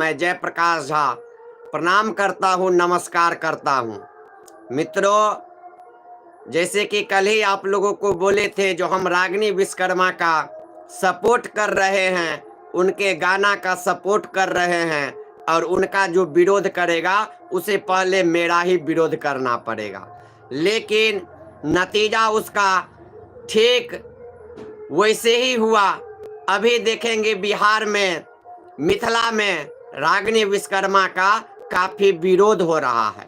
मैं जयप्रकाश झा प्रणाम करता हूँ, नमस्कार करता हूँ। मित्रों, जैसे कि कल ही आप लोगों को बोले थे, जो हम रागिनी विश्वकर्मा का सपोर्ट कर रहे हैं, उनके गाना का सपोर्ट कर रहे हैं, और उनका जो विरोध करेगा उसे पहले मेरा ही विरोध करना पड़ेगा। लेकिन नतीजा उसका ठीक वैसे ही हुआ। अभी देखेंगे बिहार में, मिथिला में रागिनी विश्वकर्मा का काफी विरोध हो रहा है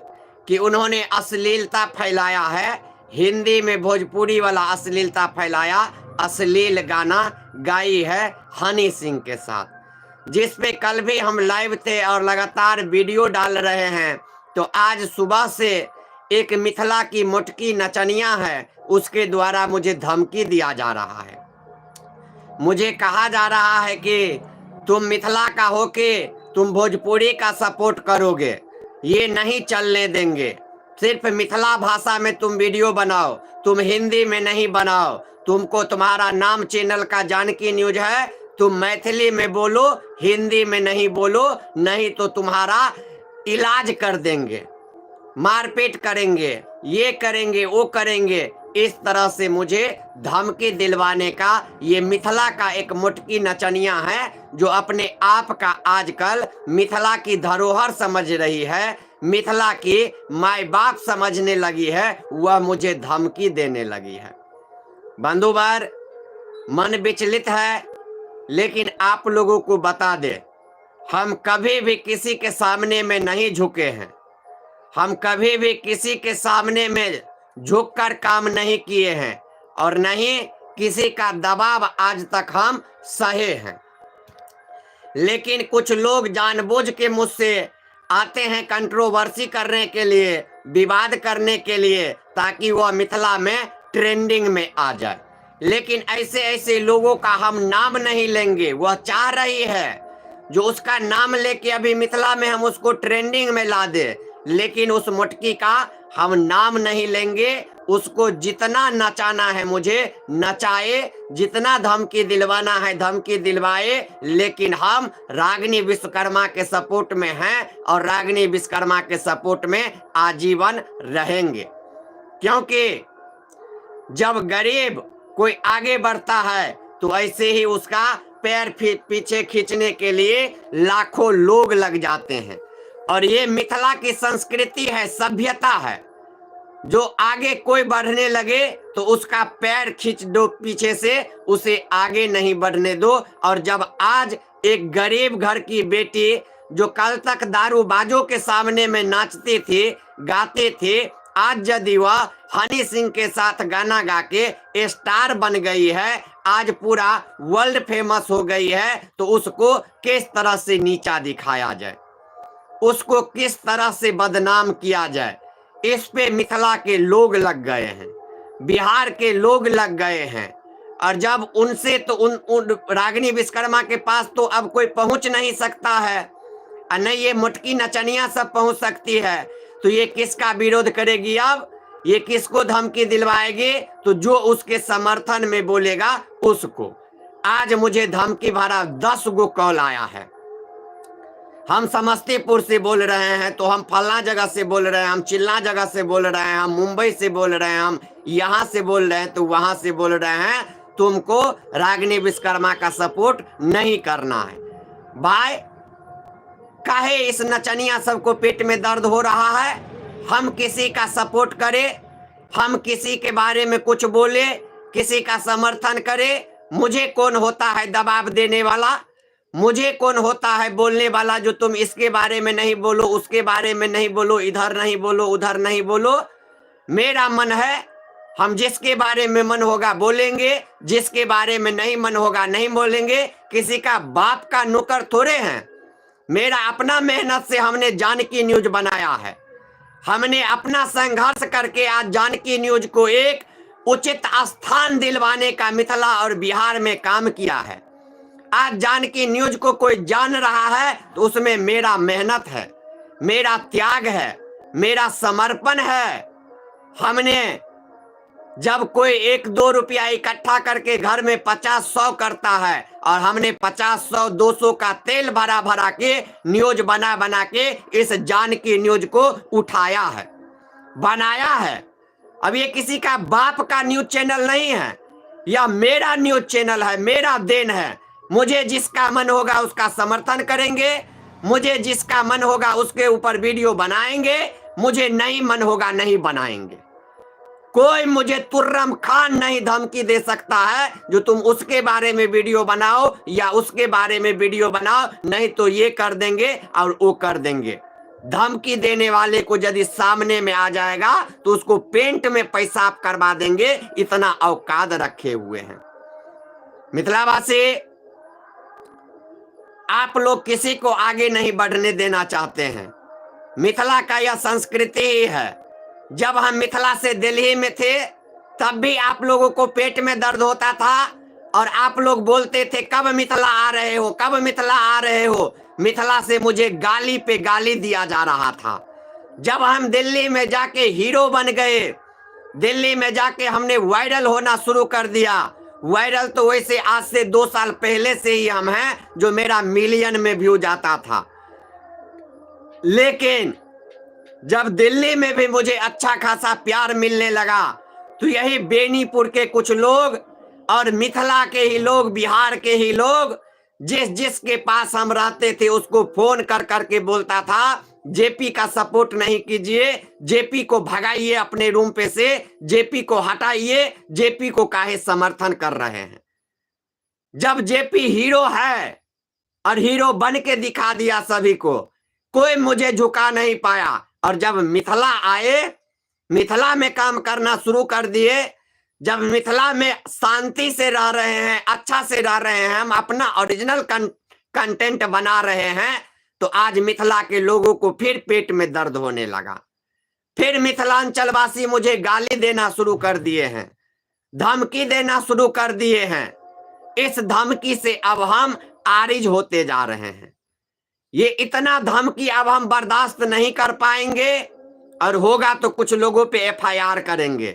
कि उन्होंने अश्लीलता फैलाया है, हिंदी में भोजपुरी वाला अश्लीलता फैलाया, अश्लील गाना गाई है हनी सिंह के साथ, जिस पे कल भी हम लाइव थे और लगातार वीडियो डाल रहे हैं। तो आज सुबह से एक मिथिला की मोटकी नचनिया है, उसके द्वारा मुझे धमकी दिया जा रहा है। मुझे कहा जा रहा है कि तुम मिथिला का होके तुम भोजपुरी का सपोर्ट करोगे, ये नहीं चलने देंगे। सिर्फ मिथिला भाषा में तुम वीडियो बनाओ, तुम हिंदी में नहीं बनाओ। तुमको तुम्हारा नाम चैनल का जानकी न्यूज है, तुम मैथिली में बोलो, हिंदी में नहीं बोलो, नहीं तो तुम्हारा इलाज कर देंगे, मारपीट करेंगे, ये करेंगे, वो करेंगे। इस तरह से मुझे धमकी दिलवाने का ये मिथिला का एक मोटकी नचनिया है, जो अपने आप का आजकल मिथिला की धरोहर समझ रही है, मिथिला की माई बाप समझने लगी है, वह मुझे धमकी देने लगी है। बंधुवर, मन विचलित है, लेकिन आप लोगों को बता दे, हम कभी भी किसी के सामने में नहीं झुके हैं। हम कभी भी किसी के सामने में झुककर काम नहीं किए हैं, और नहीं किसी का दबाव आज तक हम सहे हैं। लेकिन कुछ लोग जानबूझ के मुझसे आते हैं कंट्रोवर्सी करने के लिए, विवाद करने के लिए, ताकि वह मिथिला में ट्रेंडिंग में आ जाए। लेकिन ऐसे ऐसे लोगों का हम नाम नहीं लेंगे। वह चाह रही है जो उसका नाम लेके अभी मिथिला में हम उसको ट्रेंडिंग में ला दे, लेकिन उस मोटकी का हम नाम नहीं लेंगे। उसको जितना नचाना है मुझे नचाए, जितना धमकी दिलवाना है धमकी दिलवाए, लेकिन हम रागिनी विश्वकर्मा के सपोर्ट में हैं और रागिनी विश्वकर्मा के सपोर्ट में आजीवन रहेंगे। क्योंकि जब गरीब कोई आगे बढ़ता है तो ऐसे ही उसका पैर पीछे खींचने के लिए लाखों लोग लग जाते हैं। और ये मिथिला की संस्कृति है, सभ्यता है। जो आगे कोई बढ़ने लगे तो उसका पैर खींच दो पीछे से, उसे आगे नहीं बढ़ने दो। और जब आज एक गरीब घर की बेटी जो कल तक दारूबाजों के सामने में नाचते थे, गाते थे, आज यदि वह हनी सिंह के साथ गाना गा के स्टार बन गई है, आज पूरा वर्ल्ड फेमस हो गई है, तो उसको किस तरह से नीचा दिखाया जाए, उसको किस तरह से बदनाम किया जाए, इस पे मिथिला के लोग लग गए हैं, बिहार के लोग लग गए हैं। और जब उनसे तो उन रागिनी विश्वकर्मा के पास तो अब कोई पहुंच नहीं सकता है, और नहीं ये मोटकी नचनिया सब पहुंच सकती है, तो ये किसका विरोध करेगी? अब ये किसको धमकी दिलवाएगी? तो जो उसके समर्थन में बोलेगा उसको। आज मुझे धमकी भरा 10 गो कॉल आया है। हम समस्तीपुर से बोल रहे हैं, तो हम फलना जगह से बोल रहे हैं, हम चिल्ला जगह से बोल रहे हैं, हम मुंबई से बोल रहे हैं, हम यहाँ से बोल रहे हैं, तो वहां से बोल रहे हैं, तुमको रागिनी विश्वकर्मा का सपोर्ट नहीं करना है। भाई, काहे इस नचनिया सबको पेट में दर्द हो रहा है? हम किसी का सपोर्ट करें, हम किसी के बारे में कुछ बोले, किसी का समर्थन करें, मुझे कौन होता है दबाव देने वाला? मुझे कौन होता है बोलने वाला जो तुम इसके बारे में नहीं बोलो, उसके बारे में नहीं बोलो, इधर नहीं बोलो, उधर नहीं बोलो? मेरा मन है, हम जिसके बारे में मन होगा बोलेंगे, जिसके बारे में नहीं मन होगा नहीं बोलेंगे। किसी का बाप का नौकर थोड़े हैं। मेरा अपना मेहनत से हमने जानकी न्यूज बनाया है। हमने अपना संघर्ष करके आज जानकी न्यूज को एक उचित स्थान दिलवाने का मिथिला और बिहार में काम किया है। आज जानकी न्यूज को कोई जान रहा है तो उसमें मेरा मेहनत है, मेरा त्याग है, मेरा समर्पण है। हमने जब कोई 1-2 रुपया इकट्ठा करके घर में 50-100 करता है, और हमने 50, 100, 200 का तेल भरा भरा के न्यूज बना बना के इस जानकी न्यूज को उठाया है, बनाया है। अब ये किसी का बाप का न्यूज चैनल नहीं है, यह मेरा न्यूज चैनल है, मेरा देन है। मुझे जिसका मन होगा उसका समर्थन करेंगे, मुझे जिसका मन होगा उसके ऊपर वीडियो बनाएंगे, मुझे नहीं मन होगा नहीं बनाएंगे। कोई मुझे तुर्रम खान नहीं धमकी दे सकता है जो तुम उसके बारे में वीडियो बनाओ या उसके बारे में वीडियो बनाओ, नहीं तो ये कर देंगे और वो कर देंगे। धमकी देने वाले को यदि सामने में आ जाएगा तो उसको पेंट में पेशाब करवा देंगे, इतना औकात रखे हुए हैं। मिथिलावासी, आप लोग किसी को आगे नहीं बढ़ने देना चाहते हैं। मिथिला का यह संस्कृति ही है। जब हम मिथिला से दिल्ली में थे तब भी आप लोगों को पेट में दर्द होता था और आप लोग बोलते थे कब मिथिला आ रहे हो, कब मिथिला आ रहे हो। मिथिला से मुझे गाली पे गाली दिया जा रहा था। जब हम दिल्ली में जाके हीरो बन गए, दिल्ली में जाके हमने वायरल होना शुरू कर दिया। वायरल तो वैसे आज से 2 साल पहले से ही हम हैं, जो मेरा मिलियन में व्यू जाता था। लेकिन जब दिल्ली में भी मुझे अच्छा खासा प्यार मिलने लगा तो यही बेनीपुर के कुछ लोग और मिथिला के ही लोग, बिहार के ही लोग, जिसके पास हम रहते थे उसको फोन कर करके बोलता था जेपी का सपोर्ट नहीं कीजिए, जेपी को भगाइए अपने रूम पे से, जेपी को हटाइए, जेपी को काहे समर्थन कर रहे हैं। जब जेपी हीरो है और हीरो बन के दिखा दिया सभी को, कोई मुझे झुका नहीं पाया। और जब मिथिला आए, मिथिला में काम करना शुरू कर दिए, जब मिथिला में शांति से रह रहे हैं, अच्छा से रह रहे हैं, हम अपना ओरिजिनल कंटेंट बना रहे हैं, तो आज मिथिला के लोगों को फिर पेट में दर्द होने लगा। फिर मिथिलांचल वासी मुझे गाली देना शुरू कर दिए हैं, धमकी देना शुरू कर दिए हैं। इस धमकी से अब हम आरिज होते जा रहे हैं। ये इतना धमकी अब हम बर्दाश्त नहीं कर पाएंगे, और होगा तो कुछ लोगों पे एफआईआर करेंगे,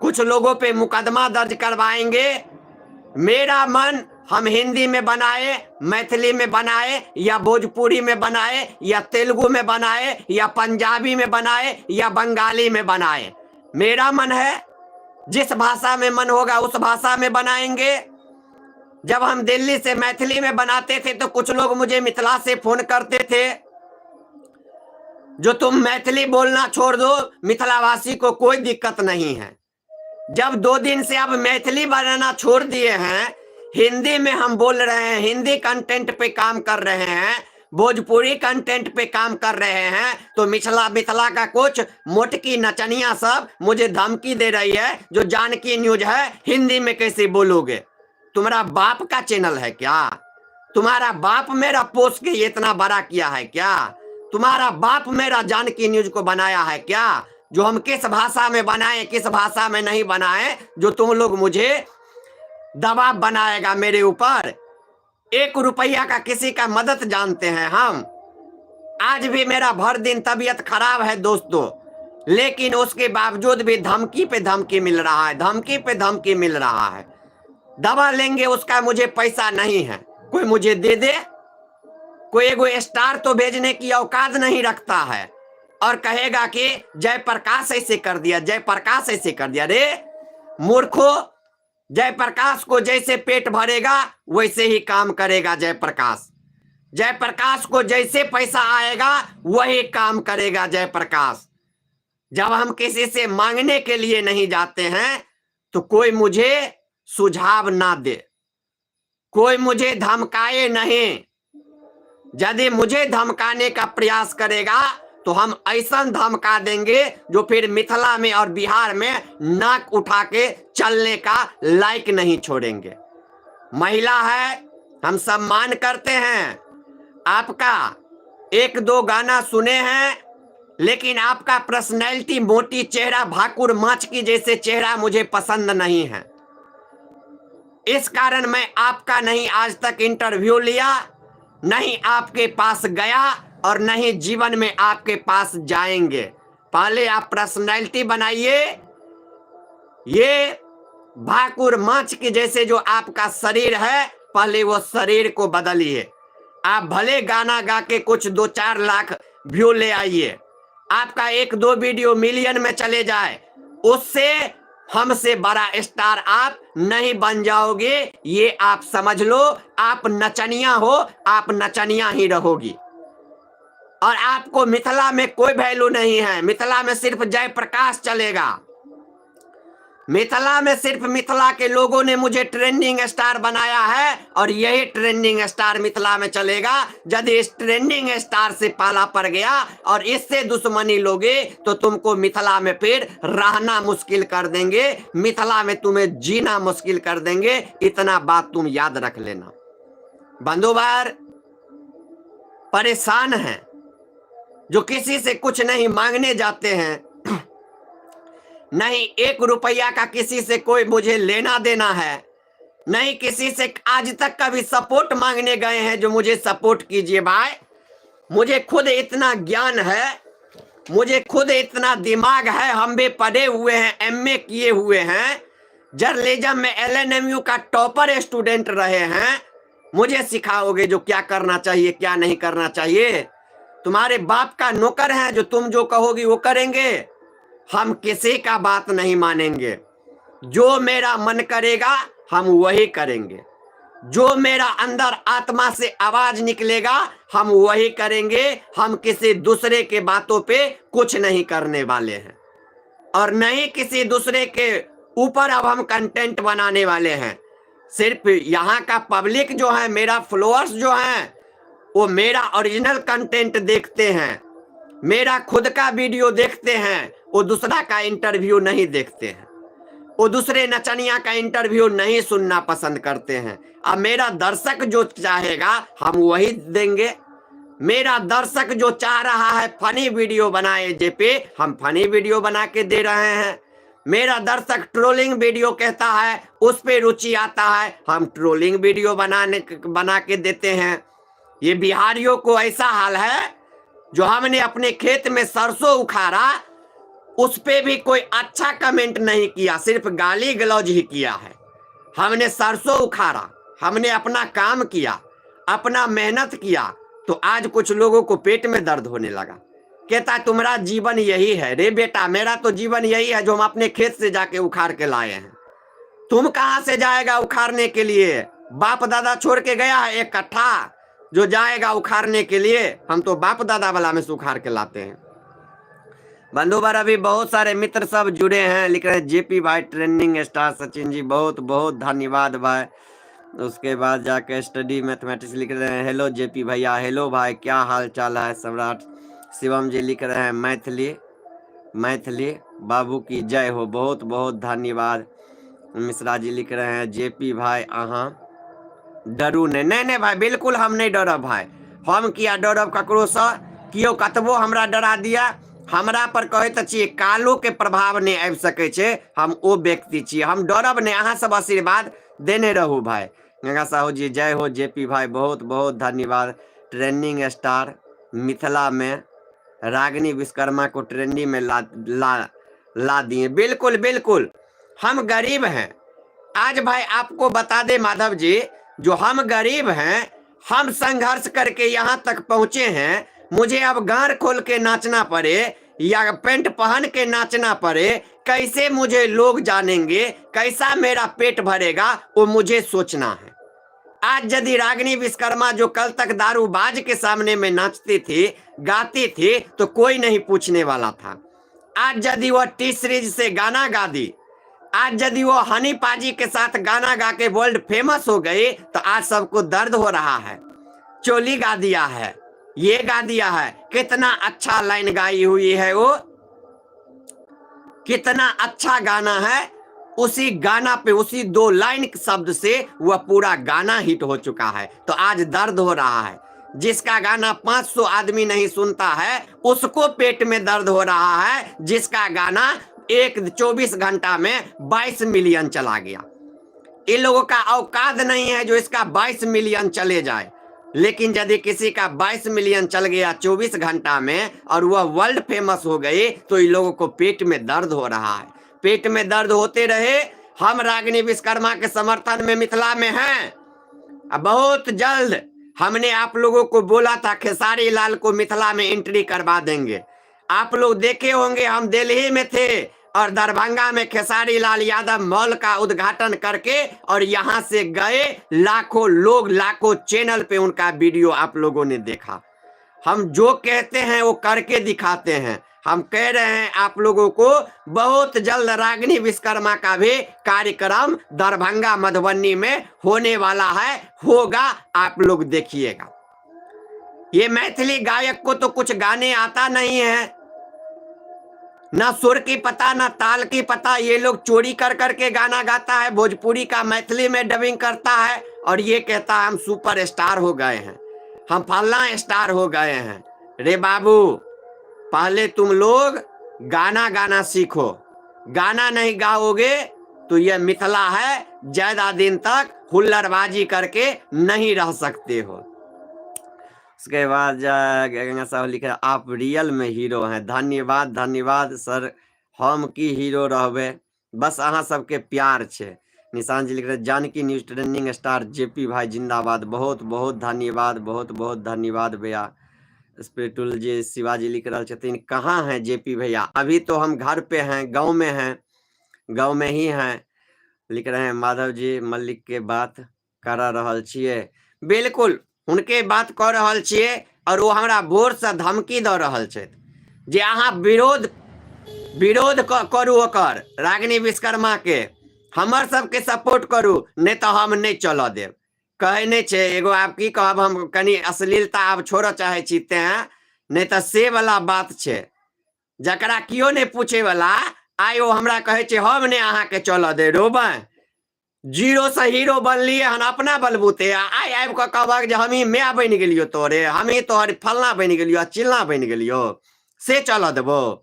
कुछ लोगों पे मुकदमा दर्ज करवाएंगे। मेरा मन हम हिंदी में बनाए, मैथिली में बनाए, या भोजपुरी में बनाए, या तेलुगु में बनाए, या पंजाबी में बनाए, या बंगाली में बनाए, मेरा मन है। जिस भाषा में मन होगा उस भाषा में बनाएंगे। जब हम दिल्ली से मैथिली में बनाते थे तो कुछ लोग मुझे मिथिला से फोन करते थे जो तुम मैथिली बोलना छोड़ दो, मिथिलावासी को कोई दिक्कत नहीं है। जब 2 दिन से अब मैथिली बनाना छोड़ दिए हैं, हिंदी में हम बोल रहे हैं, हिंदी कंटेंट पे काम कर रहे हैं, भोजपुरी कंटेंट पे काम कर रहे हैं, तो मिथिला का कुछ मोटकी नचनिया सब मुझे धमकी दे रही है जो जानकी न्यूज है हिंदी में कैसे बोलोगे। तुम्हारा बाप का चैनल है क्या? तुम्हारा बाप मेरा पोस्ट के इतना बड़ा किया है क्या? तुम्हारा बाप मेरा जानकी न्यूज को बनाया है क्या? जो हम किस भाषा में बनाए, किस भाषा में नहीं बनाए, जो तुम लोग मुझे दबाव बनाएगा मेरे ऊपर। 1 रुपया का किसी का मदद जानते हैं हम। आज भी मेरा भर दिन तबीयत खराब है दोस्तों, लेकिन उसके बावजूद भी धमकी पे धमकी मिल रहा है, धमकी पे धमकी मिल रहा है। दवा लेंगे उसका मुझे पैसा नहीं है, कोई मुझे दे दे। कोई एगो स्टार तो भेजने की औकात नहीं रखता है और कहेगा कि जयप्रकाश ऐसे कर दिया, जयप्रकाश ऐसे कर दिया। रे मूर्खो, जयप्रकाश को जैसे पेट भरेगा वैसे ही काम करेगा जयप्रकाश। जयप्रकाश को जैसे पैसा आएगा वही काम करेगा जयप्रकाश। जब हम किसी से मांगने के लिए नहीं जाते हैं तो कोई मुझे सुझाव ना दे, कोई मुझे धमकाए नहीं। यदि मुझे धमकाने का प्रयास करेगा तो हम ऐसा धमका देंगे जो फिर मिथिला में और बिहार में नाक उठा के चलने का लायक नहीं छोड़ेंगे। महिला है, हम सम्मान करते हैं आपका, 1-2 गाना सुने हैं, लेकिन आपका पर्सनैलिटी, मोटी चेहरा, भाकुर माछ की जैसे चेहरा मुझे पसंद नहीं है। इस कारण मैं आपका नहीं आज तक इंटरव्यू लिया, नहीं आपके पास गया और नहीं जीवन में आपके पास जाएंगे। पहले आप पर्सनैलिटी बनाइए। ये भाकुर माछ की जैसे जो आपका शरीर है, पहले वो शरीर को बदलिए। आप भले गाना गा के कुछ 2-4 लाख व्यू ले आइए, आपका 1-2 वीडियो मिलियन में चले जाए, उससे हमसे बड़ा स्टार आप नहीं बन जाओगे। ये आप समझ लो। आप नचनिया हो, आप नचनिया ही रहोगी। और आपको मिथिला में कोई वैल्यू नहीं है। मिथिला में सिर्फ जयप्रकाश चलेगा। मिथिला में सिर्फ मिथिला के लोगों ने मुझे ट्रेंडिंग स्टार बनाया है और यही ट्रेंडिंग स्टार मिथिला में चलेगा। यदि इस ट्रेंडिंग स्टार से पाला पड़ गया और इससे दुश्मनी लोगे तो तुमको मिथिला में फिर रहना मुश्किल कर देंगे, मिथिला में तुम्हें जीना मुश्किल कर देंगे। इतना बात तुम याद रख लेना। बंधुवार परेशान हैं जो किसी से कुछ नहीं मांगने जाते हैं, नहीं 1 रुपया का किसी से कोई मुझे लेना देना है, नहीं किसी से आज तक कभी सपोर्ट मांगने गए हैं जो मुझे सपोर्ट कीजिए। भाई मुझे खुद इतना ज्ञान है, मुझे खुद इतना दिमाग है, हम भी पढ़े हुए हैं, MA किए हुए हैं, जर्नलिज्म में LNMU का टॉपर स्टूडेंट रहे हैं। मुझे सिखाओगे जो क्या करना चाहिए क्या नहीं करना चाहिए? तुम्हारे बाप का नौकर है जो तुम जो कहोगी वो करेंगे। हम किसी का बात नहीं मानेंगे। जो मेरा मन करेगा हम वही करेंगे, जो मेरा अंदर आत्मा से आवाज निकलेगा हम वही करेंगे। हम किसी दूसरे के बातों पे कुछ नहीं करने वाले हैं और नहीं किसी दूसरे के ऊपर अब हम कंटेंट बनाने वाले हैं। सिर्फ यहाँ का पब्लिक जो है, मेरा फॉलोअर्स जो हैं, वो मेरा ओरिजिनल कंटेंट देखते हैं, मेरा खुद का वीडियो देखते हैं, वो दूसरा का इंटरव्यू नहीं देखते हैं, वो दूसरे नचनिया का इंटरव्यू नहीं सुनना पसंद करते हैं। अब मेरा दर्शक जो चाहेगा हम वही देंगे। मेरा दर्शक जो चाह रहा है फनी वीडियो बनाए जेपी, हम फनी वीडियो बना के दे रहे हैं। मेरा दर्शक ट्रोलिंग वीडियो कहता है, उस पे रुचि आता है, हम ट्रोलिंग वीडियो बना के देते हैं। ये बिहारियों को ऐसा हाल है, जो हमने अपने खेत में सरसों उखाड़ा उस पे भी कोई अच्छा कमेंट नहीं किया, सिर्फ गाली गलौज ही किया है। हमने सरसों उखाड़ा, हमने अपना काम किया, अपना मेहनत किया, तो आज कुछ लोगों को पेट में दर्द होने लगा। कहता तुम्हारा जीवन यही है। रे बेटा, मेरा तो जीवन यही है जो हम अपने खेत से जाके उखाड़ के लाए हैं। तुम कहां से जाएगा उखाड़ने के लिए? बाप दादा छोड़ के गया है 1 कट्ठा जो जाएगा उखाड़ने के लिए? हम तो बाप दादा वाला में से उखाड़ के लाते हैं। बंधुवर अभी बहुत सारे मित्र सब जुड़े हैं, लिख रहे हैं जेपी भाई ट्रेंडिंग स्टार सचिन जी, बहुत बहुत धन्यवाद भाई। उसके बाद जाके स्टडी मैथमेटिक्स लिख रहे हैं, हेलो जेपी भैया, हेलो भाई, क्या हाल चाल है? सम्राट शिवम जी लिख रहे हैं मैथिली बाबू की जय हो, बहुत बहुत धन्यवाद। मिश्रा जी लिख रहे हैं जेपी भाई अहाँ डरू नहीं भाई, बिल्कुल हम नहीं डरब भाई। हम किया डरब ककरो से? कियो कतबो हमरा डरा दिया, हमरा पर कहे तो चाहिए कालो के प्रभाव नहीं आबि सके छे। हम ओ व्यक्ति छिए, हम डरब नहीं। अहाँ सब आशीर्वाद देने रहू भाई। गंगा साहू जी जय हो। जेपी भाई बहुत बहुत धन्यवाद। ट्रेंडिंग स्टार मिथिला में रागिनी विश्वकर्मा को ट्रेंडिंग में ला दिए। बिल्कुल बिल्कुल, हम गरीब हैं। आज भाई आपको बता दे माधव जी, जो हम गरीब हैं, हम संघर्ष करके यहाँ तक पहुंचे हैं। मुझे अब गार खोल के नाचना पड़े या पेंट पहन के नाचना पड़े, कैसे मुझे लोग जानेंगे, कैसा मेरा पेट भरेगा, वो मुझे सोचना है। आज यदि रागिनी विश्वकर्मा जो कल तक दारूबाज के सामने में नाचती थी, गाती थी, तो कोई नहीं पूछने वाला था। आज यदि वह टी सीरीज से गाना गा दी, आज यदि वो हनी पाजी के साथ गाना गा के वर्ल्ड फेमस हो गई, तो आज सबको दर्द हो रहा है। चोली गा दिया है, ये गा दिया है, कितना अच्छा लाइन गाई हुई है वो, कितना अच्छा गाना है। उसी गाना पे, उसी 2 लाइन शब्द से वह पूरा गाना हिट हो चुका है। तो आज दर्द हो रहा है। जिसका गाना 500 आदमी नहीं सुनता है, उसको पेट में दर्द हो रहा है। जिसका गाना 24 घंटा में 22 मिलियन चला गया। इन लोगों का औकात नहीं है जो इसका 22 मिलियन चले जाए। लेकिन यदि किसी का 22 मिलियन चल गया 24 घंटा में और वह वर्ल्ड फेमस हो गई, तो इन लोगों को पेट में दर्द हो रहा है। पेट में दर्द होते रहे। हम रागिनी विश्वकर्मा के समर्थन में मिथिला में हैं। अब बहुत जल्द हमने आप लोगों को बोला था खेसारी लाल को मिथिला में एंट्री करवा देंगे। आप लोग देखे होंगे, हम दिल्ली में थे और दरभंगा में खेसारी लाल यादव मॉल का उद्घाटन करके और यहां से गए। लाखों लोग, लाखों चैनल पे उनका वीडियो आप लोगों ने देखा। हम जो कहते हैं वो करके दिखाते हैं। हम कह रहे हैं आप लोगों को बहुत जल्द रागिनी विश्वकर्मा का भी कार्यक्रम दरभंगा मधुबनी में होने वाला है, होगा, आप लोग देखिएगा। ये मैथिली गायक को तो कुछ गाने आता नहीं है, ना सुर की पता ना ताल की पता। ये लोग चोरी कर करके गाना गाता है, भोजपुरी का मैथिली में डबिंग करता है और ये कहता है हम सुपर स्टार हो गए हैं, हम फल्ला स्टार हो गए हैं। रे बाबू, पहले तुम लोग गाना गाना सीखो। गाना नहीं गाओगे तो यह मिथिला है, ज्यादा दिन तक हुल्लड़बाजी करके नहीं रह सकते हो। उसके बाद गंगा साहब लिखे आप रियल में हीरो हैं। धन्यवाद, धन्यवाद सर, हम की हीरो रहबे, बस अहाँ सबके प्यार छे। निशान जी लिख रहे Janki news trending star JP भाई जिंदाबाद। बहुत बहुत धन्यवाद, बहुत बहुत धन्यवाद भैया। स्पिरिटुअल जी शिवाजी लिख रहे छथिन कहाँ हैं जेपी भैया? अभी तो हम घर पे हैं, गांव में हैं, गांव में ही हैं। लिख रहे हैं माधव जी मल्लिक के बात कर रहल छिए। बिल्कुल उनके बात कर रहल छिए और वो हमरा भोर से धमकी दे रहल छथि जे अहाँ विरोध करू ओकर रागिनी विश्वकर्मा के, हमर सबके सपोर्ट करू, नहीं तो हम नहीं चल देव। कहे नहीं छे एगो, आप की कहब, हम कनी अश्लीलता आब छोड़ चाहे छी हैं, नहीं तो से वाला बात छे जकरा कियो नहीं पूछे वाला आइ ओ हमरा कहे छे हम नहीं अहाँ के चल दे। रोबे जीरो से हीरो बनलिए हन अपना बलबूते, आइ आबि कऽ कहबक जे हम ही माय बनि गेलियो तोरे, हम ही तोहर फलना बनि गेलियो, चिल्ला बनि गेलियो, से चल देबो?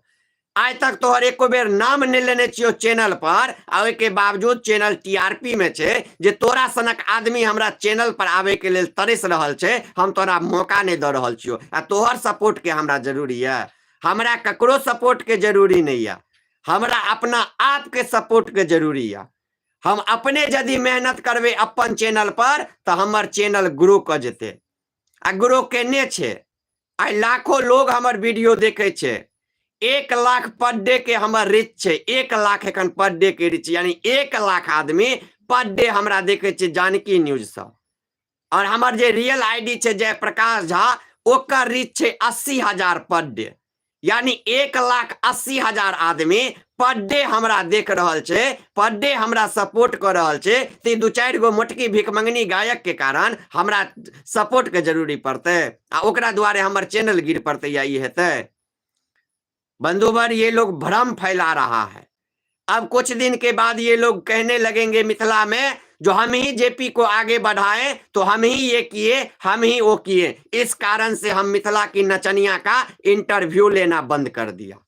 आज तक तोहर एको बेर नाम नहीं लेने छियो चैनल पर, आ के बावजूद चैनल टीआरपी में छे जे तोरा सनक आदमी हमरा चैनल पर आवे के लेल तरस रहल छे, हम तोरा मौका नहीं दे रहल छियो। आ तोहर सपोर्ट के हमरा जरूरी है? हमरा ककरो सपोर्ट के जरूरी नहीं है, हमरा अपना आप के सपोर्ट के जरूरी है। हम अपने यदि मेहनत करबे अपन चैनल पर तो हमर चैनल ग्रो कर जेते, आ ग्रो केने छे। आई लाखों लोग हमर वीडियो देखे छे, 1 लाख पर डे के हमर रीच छे, 1 लाख एखन पर डे के रीच, यानी 1 लाख आदमी पर डे हमरा देखे छे जानकी न्यूज से। और हमर जे रियल आईडी छे जयप्रकाश झा, ओकर रीच छे 80,000 पर डे, यानी 1,80,000 आदमी पर डे हमरा देख रहल छे, पर डे हमरा सपोर्ट कर रहल छे। ते 2-4 गो मोटकी भिखमंगनी गायक के कारण हमरा सपोर्ट के जरूरी पड़ते, आ ओकरा द्वारे हमर चैनल गिर पड़ते या ये हेते? बंधुवर, ये लोग भ्रम फैला रहा है। अब कुछ दिन के बाद ये लोग कहने लगेंगे मिथिला में जो हम ही जेपी को आगे बढ़ाए, तो हम ही ये किए, हम ही वो किए। इस कारण से हम मिथिला की नचनिया का इंटरव्यू लेना बंद कर दिया।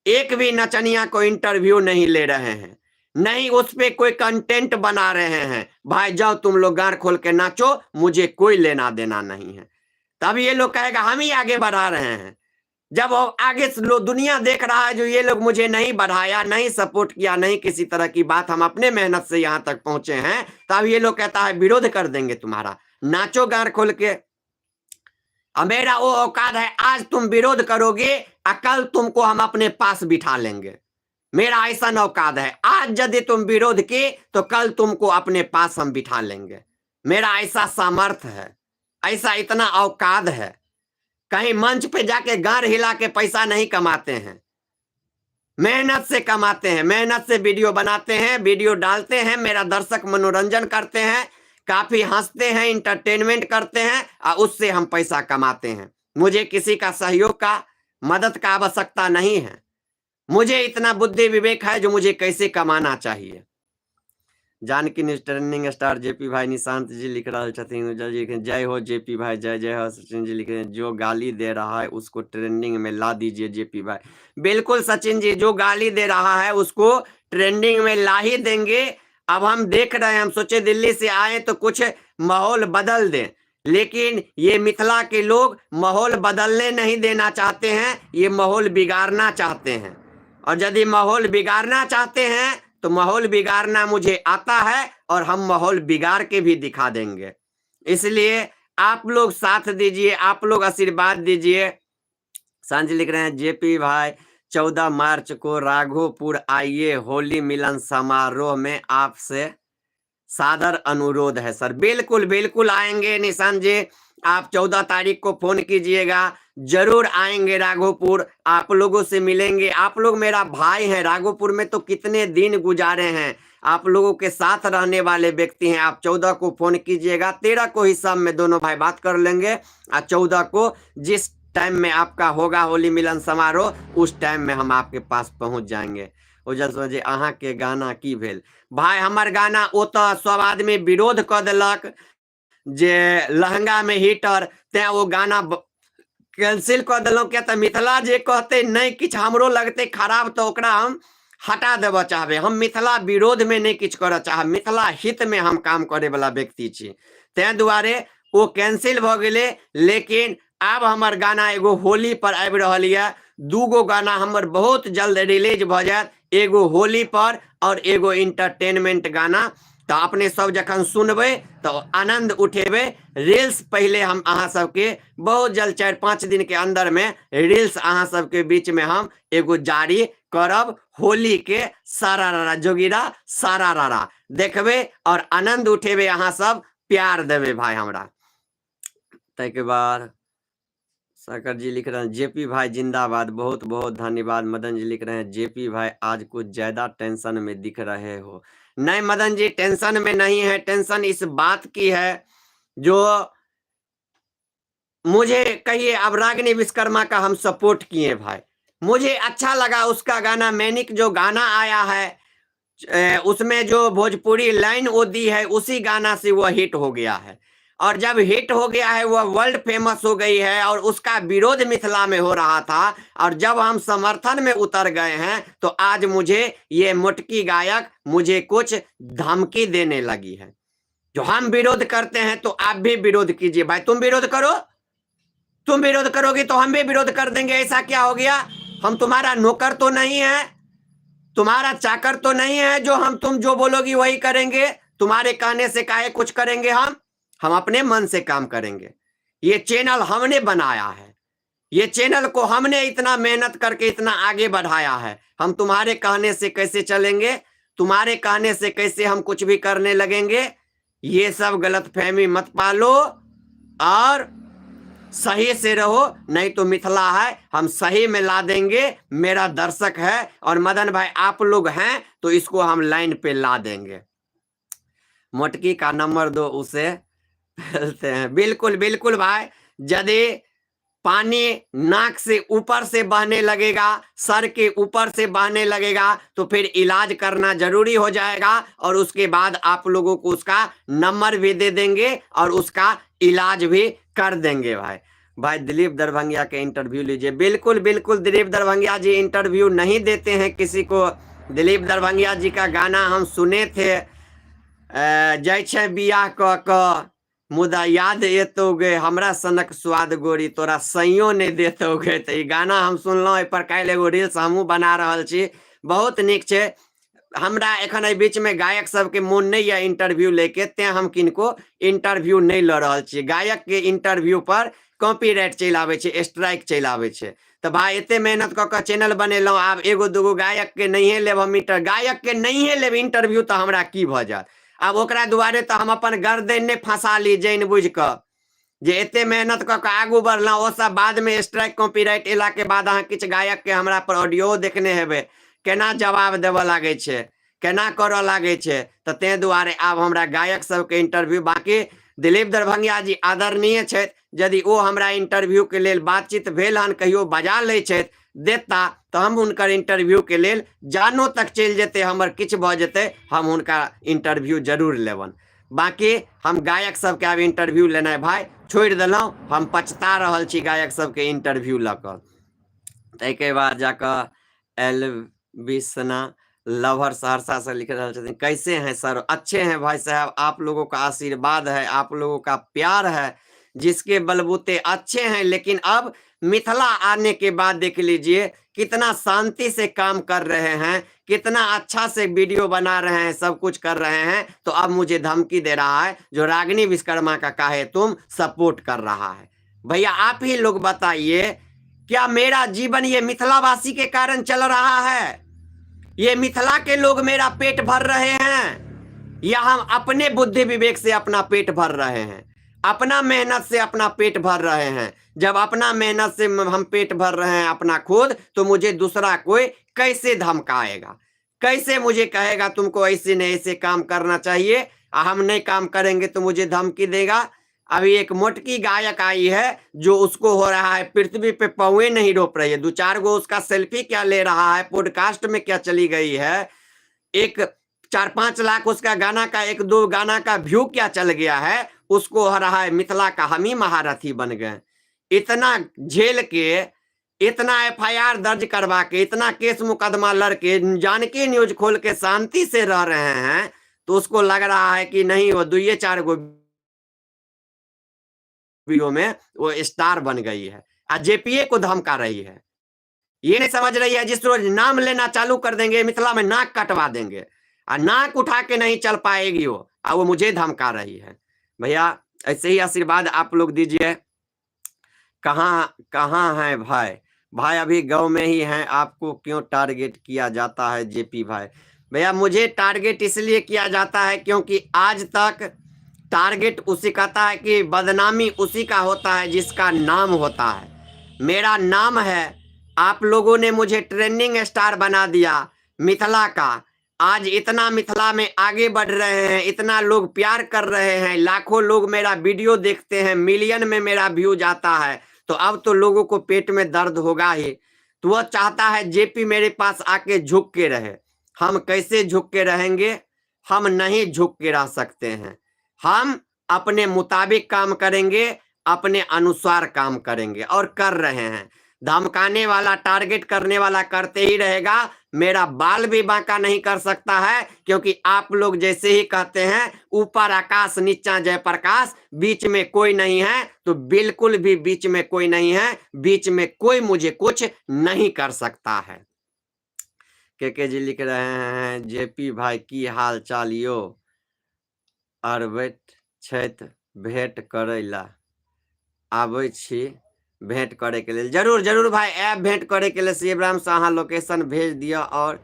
एक भी नचनिया को इंटरव्यू नहीं ले रहे हैं, नहीं उस पे कोई कंटेंट बना रहे हैं। भाई जाओ तुम लोग गार खोल के नाचो, मुझे कोई लेना देना नहीं है। तब ये लोग कहेगा हम ही आगे बढ़ा रहे हैं। जब आगे दुनिया देख रहा है जो ये लोग मुझे नहीं बढ़ाया, नहीं सपोर्ट किया, नहीं किसी तरह की बात, हम अपने मेहनत से यहां तक पहुंचे हैं, तब ये लोग कहता है विरोध कर देंगे तुम्हारा। नाचो गार खोल के। अब मेरा वो औकात है, आज तुम विरोध करोगे कल तुमको हम अपने पास बिठा लेंगे। मेरा ऐसा औकात है, आज यदि तुम विरोध किए तो कल तुमको अपने पास हम बिठा लेंगे। मेरा ऐसा सामर्थ्य है, ऐसा इतना औकात है। कहीं मंच पे जाके गार हिला के पैसा नहीं कमाते हैं, मेहनत से कमाते हैं, मेहनत से वीडियो बनाते हैं, वीडियो डालते हैं, मेरा दर्शक मनोरंजन करते हैं, काफी हंसते हैं, इंटरटेनमेंट करते हैं, और उससे हम पैसा कमाते हैं। मुझे किसी का सहयोग का, मदद का आवश्यकता नहीं है। मुझे इतना बुद्धि विवेक है जो मुझे कैसे कमाना चाहिए। Janki news trending star JP भाई निशांत जी लिख रहे छथिन जय हो जेपी भाई, जय जय हो। सचिन जी लिख रहे हैं जो गाली दे रहा है उसको ट्रेंडिंग में ला दीजिए जेपी भाई। बिल्कुल सचिन जी, जो गाली दे रहा है उसको ट्रेंडिंग में ला ही देंगे। अब हम देख रहे हैं, हम सोचे दिल्ली से आए तो कुछ माहौल बदल दें, लेकिन ये मिथिला के लोग माहौल बदलने नहीं देना चाहते हैं, ये माहौल बिगाड़ना चाहते हैं। और यदि माहौल बिगाड़ना चाहते हैं तो माहौल बिगाड़ना मुझे आता है, और हम माहौल बिगाड़ के भी दिखा देंगे। इसलिए आप लोग साथ दीजिए, आप लोग आशीर्वाद दीजिए। सांझ लिख रहे हैं जेपी भाई 14 मार्च को राघोपुर आइए, होली मिलन समारोह में आपसे सादर अनुरोध है सर। बिल्कुल बिल्कुल आएंगे निशान जी, आप 14 तारीख को फोन कीजिएगा, जरूर आएंगे राघोपुर, आप लोगों से मिलेंगे। आप लोग मेरा भाई हैं, राघोपुर में तो कितने दिन गुजारे हैं, आप लोगों के साथ रहने वाले व्यक्ति हैं। आप 14 को फोन कीजिएगा, 13 को ही शाम में दोनों भाई बात कर लेंगे, और 14 को जिस टाइम में आपका होगा होली मिलन समारोह, उस टाइम में हम आपके पास पहुंच जाएंगे। ओजस जी अहाँ के गाना की भेल भाई? हमार गाना ओ तो सब आदमी विरोध कर देलक जे लहंगा में हीटर, ते वो गाना कैंसिल कर दिलों। क्या तो मिथिला जे कहते नहीं किछ हमरो लगते खराब, तो ओकरा हम हटा देव चाहबे। हम मिथिला विरोध में नहीं किछ कर चाह, मिथिला हित में हम काम करे वाला व्यक्ति छी, ते दुआरे वो कैंसिल भ गेले। लेकिन अब हमार गाना एगो होली पर आबि रहल है, दूगो गाना हमर बहुत जल्द रिलीज भ जात, एगो होली पर और एगो इंटरटेनमेंट गाना। तो अपने सब जखन सुनबे तो आनंद उठेबे। रील्स पहले हम अहाँ सबके बहुत जल्द 4-5 दिन के अंदर में रील्स अहाँ सबके बीच में हम एगो जारी करब, होली के सारा रारा जोगिरा सारा रारा देखबे और आनंद उठेबे, अहाँ सब प्यार देबे भाई हमरा। तय बाद साकर जी लिख रहे हैं जेपी भाई जिंदाबाद, बहुत बहुत धन्यवाद। मदन जी लिख रहे हैं जेपी भाई आज कुछ ज्यादा टेंशन में दिख रहे हो। नहीं मदन जी टेंशन में नहीं है, टेंशन इस बात की है जो मुझे कहिए, अब रागिनी विश्वकर्मा का हम सपोर्ट किए भाई, मुझे अच्छा लगा उसका गाना। मैनिक जो गाना आया है उसमें जो भोजपुरी लाइन वो दी है, उसी गाना से वो हिट हो गया है, और जब हिट हो गया है वह वर्ल्ड फेमस हो गई है, और उसका विरोध मिथिला में हो रहा था, और जब हम समर्थन में उतर गए हैं तो आज मुझे ये मोटकी गायक मुझे कुछ धमकी देने लगी है। जो हम विरोध करते हैं तो आप भी विरोध कीजिए भाई, तुम विरोध करो, तुम विरोध करोगे तो हम भी विरोध कर देंगे। ऐसा क्या हो गया? हम तुम्हारा नौकर तो नहीं है, तुम्हारा चाकर तो नहीं है जो हम तुम जो बोलोगी वही करेंगे। तुम्हारे कहने से काहे कुछ करेंगे? हम अपने मन से काम करेंगे। ये चैनल हमने बनाया है, ये चैनल को हमने इतना मेहनत करके इतना आगे बढ़ाया है। हम तुम्हारे कहने से कैसे चलेंगे? तुम्हारे कहने से कैसे हम कुछ भी करने लगेंगे? ये सब गलतफहमी मत पालो और सही से रहो, नहीं तो मिथिला है हम सही में ला देंगे। मेरा दर्शक है और मदन भाई आप लोग हैं तो इसको हम लाइन पे ला देंगे। मोटकी का नंबर दो उसे फैलते हैं। बिल्कुल बिल्कुल भाई, यदि पानी नाक से ऊपर से बहने लगेगा, सर के ऊपर से बहने लगेगा, तो फिर इलाज करना जरूरी हो जाएगा, और उसके बाद आप लोगों को उसका नंबर भी दे देंगे और उसका इलाज भी कर देंगे। भाई दिलीप दरभंगिया के इंटरव्यू लीजिए। बिल्कुल बिल्कुल दिलीप दरभंगिया जी इंटरव्यू नहीं देते हैं किसी को। दिलीप दरभंगिया जी का गाना हम सुने थे, जय छे बियाह क मुदा याद एतोगे हमरा सनक स्वाद गोरी तोरा सैयो ने देतोगे। तो ये गाना हम सुनलहुँ, एहि पर काल्हि एगो रील्स हमहूँ बना रहल छी, बहुत नीक छै। हमरा एखन एहि बीच में गायक सबके मोन नहीं है इंटरव्यू लेके, तें हम किनको इंटरव्यू नहीं ल रहल छी। गायक के इंटरव्यू पर कॉपीराइट चलि आबै छै, स्ट्राइक चलि आबै छै। तो भाई एते मेहनत क के चैनल बनेलहुँ, आब एगो दूगो गायक के नहिए लेब हम गायक के नहिए लेब इंटरव्यू, तो हमरा की भ जात? अब ओकरा दुआरे तो हम अपन गर्दन ने फंसा ली जान बुझ क, जे एते मेहनत क के आगू बढ़लहुँ। ओ सब बाद में स्ट्राइक कॉपीराइट एला के बाद अहाँ किछु गायक के हमरा पर ऑडियो देखने हेबै केना जवाब देवे लागे छै, केना करऽ लागे छै। तो तें दुआरे आब हमरा गायक सबके इंटरव्यू, बाकी दिलीप दरभंगिया जी आदरणीय छथि, यदि ओ हमरा इंटरव्यू के लेल बातचीत भेल हन, कहियो बजा लै छथि देता, तो हम उनकर इंटरव्यू के लेल जानो तक चल जेते, हमर किछ भ जेते, हम उनका इंटरव्यू जरूर लेबन। बाकी हम गायक सबके आब इंटरव्यू लेना भाई छोड़ दिलहुँ, हम पछता रहल छी गायक सबके इंटरव्यू ल क। ताहिके बाद जाकर एल बिसना लवर सहरसा से लिख रहे थे, कैसे हैं सर? अच्छे हैं भाई साहब, आप लोगों का आशीर्वाद है, आप लोगों का प्यार है, जिसके बलबूते अच्छे हैं। लेकिन अब मिथिला आने के बाद देख लीजिए कितना शांति से काम कर रहे हैं, कितना अच्छा से वीडियो बना रहे हैं, सब कुछ कर रहे हैं। तो अब मुझे धमकी दे रहा है जो रागिनी विश्वकर्मा का काहे तुम सपोर्ट कर रहा है। भैया आप ही लोग बताइए, क्या मेरा जीवन ये मिथिलावासी के कारण चल रहा है? ये मिथिला के लोग मेरा पेट भर रहे हैं, या हम अपने बुद्धि विवेक से अपना पेट भर रहे हैं, अपना मेहनत से अपना पेट भर रहे हैं? जब अपना मेहनत से हम पेट भर रहे हैं अपना खुद, तो मुझे दूसरा कोई कैसे धमकाएगा, कैसे मुझे कहेगा तुमको ऐसे नहीं ऐसे काम करना चाहिए, हम नहीं काम करेंगे तो मुझे धमकी देगा। अभी एक मोटकी गायक आई है जो उसको हो रहा है पृथ्वी पे पौए नहीं रोप रही है, 2-4 गो उसका सेल्फी क्या ले रहा है, पॉडकास्ट में क्या चली गई है, एक 4-5 लाख उसका गाना का 1-2 गाना का व्यू क्या चल गया है, उसको हो रहा है मिथिला का हम ही महारथी बन गए। इतना झेल के, इतना FIR दर्ज करवा के, इतना केस मुकदमा लड़के जानकी न्यूज खोल के शांति से रह रहे हैं, तो उसको लग रहा है कि नहीं वो 2-4 गो वीडियो में वो स्टार बन गई है, जेपीए को धमका रही है। ये नहीं समझ रही है जिस रोज नाम लेना चालू कर देंगे मिथिला में नाक कटवा देंगे, और नाक उठा के नहीं चल पाएगी वो, और वो मुझे धमका रही है। भैया ऐसे ही आशीर्वाद आप लोग दीजिए। कहाँ कहाँ है भाई? भाई अभी गांव में ही हैं, आपको क्यों टारगेट किया जाता है जेपी भाई? भैया मुझे टारगेट इसलिए किया जाता है क्योंकि आज तक टारगेट उसी कहता है कि बदनामी उसी का होता है जिसका नाम होता है। मेरा नाम है, आप लोगों ने मुझे ट्रेंडिंग स्टार बना दिया मिथिला का। आज इतना मिथिला में आगे बढ़ रहे हैं, इतना लोग प्यार कर रहे हैं, लाखों लोग मेरा वीडियो देखते हैं, मिलियन में मेरा व्यूज आता है, तो अब तो लोगों को पेट में दर्द होगा ही। तो वह चाहता है जेपी मेरे पास आके झुक के रहे। हम कैसे झुक के रहेंगे? हम नहीं झुक के रह सकते हैं। हम अपने मुताबिक काम करेंगे, अपने अनुसार काम करेंगे, और कर रहे हैं। धमकाने वाला, टारगेट करने वाला करते ही रहेगा। मेरा बाल भी बांका नहीं कर सकता है, क्योंकि आप लोग जैसे ही कहते हैं ऊपर आकाश नीचा जयप्रकाश, बीच में कोई नहीं है, तो बिल्कुल भी बीच में कोई नहीं है, बीच में कोई मुझे कुछ नहीं कर सकता है। के जी लिख रहे हैं, जेपी भाई की हाल चाल यो, अरबैत छथि भेंट करै ला आबै छी, भेंट करे के लिए जरूर जरूर भाई ऐप भेंट करे के लिए शिवराम से अहाँ लोकेशन भेज दिया। और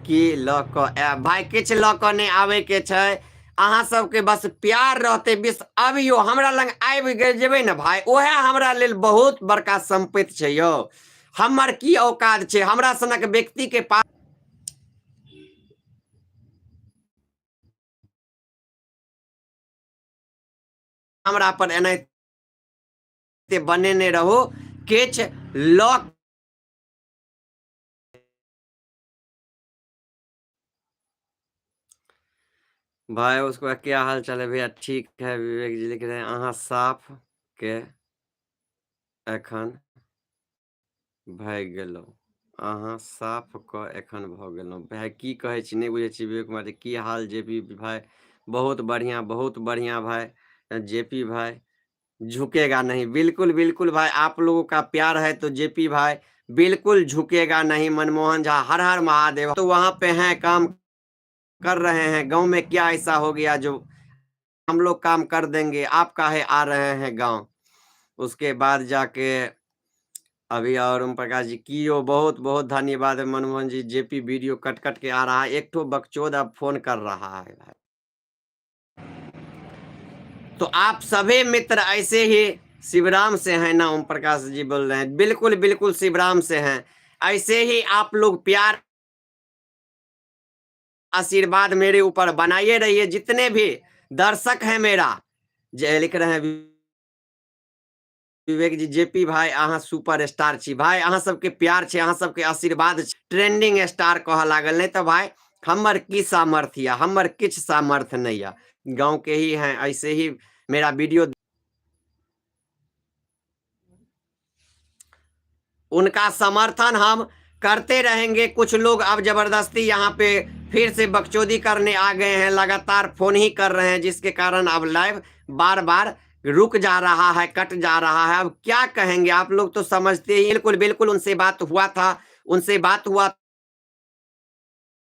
की ल क ऐप भाई किछ ल क नहीं आवे के छै, अहाँ सबके बस प्यार रहते विश अबियो हमरा लग आबि जेबै ने भाई, ओहे हमरा लेल बहुत बड़का संपत्ति छै यो। हमर की औकात छै, हमरा सनक व्यक्ति के पास हमरा पर एनाहिते बनेने रहो किछ ल। भाई उसको क्या हाल चाल है भैया? ठीक है विवेक जी लिख रहे हैं, अहाँ साफ के एखन भए गेलहुँ, अहाँ साफ क एखन भ गेलहुँ। भाई की कहै छी नहीं बुझे छी विवेक कुमार जी, की हाल जेपी भाई? बहुत बढ़िया भाई। जेपी भाई झुकेगा नहीं, बिल्कुल बिल्कुल भाई, आप लोगों का प्यार है तो जेपी भाई बिल्कुल झुकेगा नहीं। मनमोहन झा हर हर महादेव, तो वहां पे हैं, काम कर रहे हैं। गांव में क्या ऐसा हो गया जो हम लोग काम कर देंगे? आप काहे आ रहे हैं गांव? उसके बाद जाके अभी और ओम प्रकाश जी की हो, बहुत बहुत धन्यवाद मनमोहन जी। जेपी वीडियो कट कट के आ रहा है, एक तो बकचोद अब फोन कर रहा है भाई। तो आप सभी मित्र ऐसे ही शिवराम से हैं ना? ओम प्रकाश जी बोल रहे हैं, बिल्कुल बिल्कुल शिवराम से हैं। ऐसे ही आप लोग प्यार आशीर्वाद मेरे ऊपर बनाइए रहिए। जितने भी दर्शक हैं मेरा, जय लिख रहे हैं विवेक जी, जेपी भाई अहाँ सुपर स्टार छी भाई, अहाँ सबके प्यार छे, अहाँ सबके आशीर्वाद छे, ट्रेंडिंग स्टार कह लागल। नहीं तो भाई हमर की सामर्थ्य या हमर किछ सामर्थ्य नहीं है, गांव के ही हैं। ऐसे ही मेरा वीडियो उनका समर्थन हम करते रहेंगे। कुछ लोग अब जबरदस्ती यहाँ पे फिर से बकचोदी करने आ गए हैं, लगातार फोन ही कर रहे हैं, जिसके कारण अब लाइव बार बार रुक जा रहा है, कट जा रहा है। अब क्या कहेंगे, आप लोग तो समझते ही। बिल्कुल बिल्कुल उनसे बात हुआ था, उनसे बात हुआ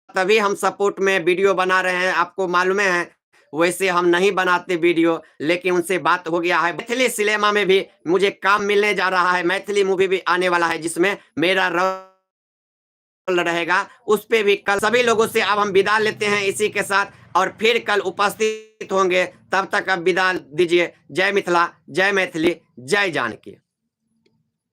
तभी हम सपोर्ट में वीडियो बना रहे हैं, आपको मालूम है। वैसे हम नहीं बनाते वीडियो, लेकिन उनसे बात हो गया है। मैथिली सिनेमा में भी मुझे काम मिलने जा रहा है, मैथिली मूवी भी आने वाला है जिसमें मेरा रोल रहेगा। उस पे भी कल सभी लोगों से अब हम विदा लेते हैं इसी के साथ, और फिर कल उपस्थित होंगे। तब तक अब विदा दीजिए। जय मिथिला, जय मैथिली, जय जानकी।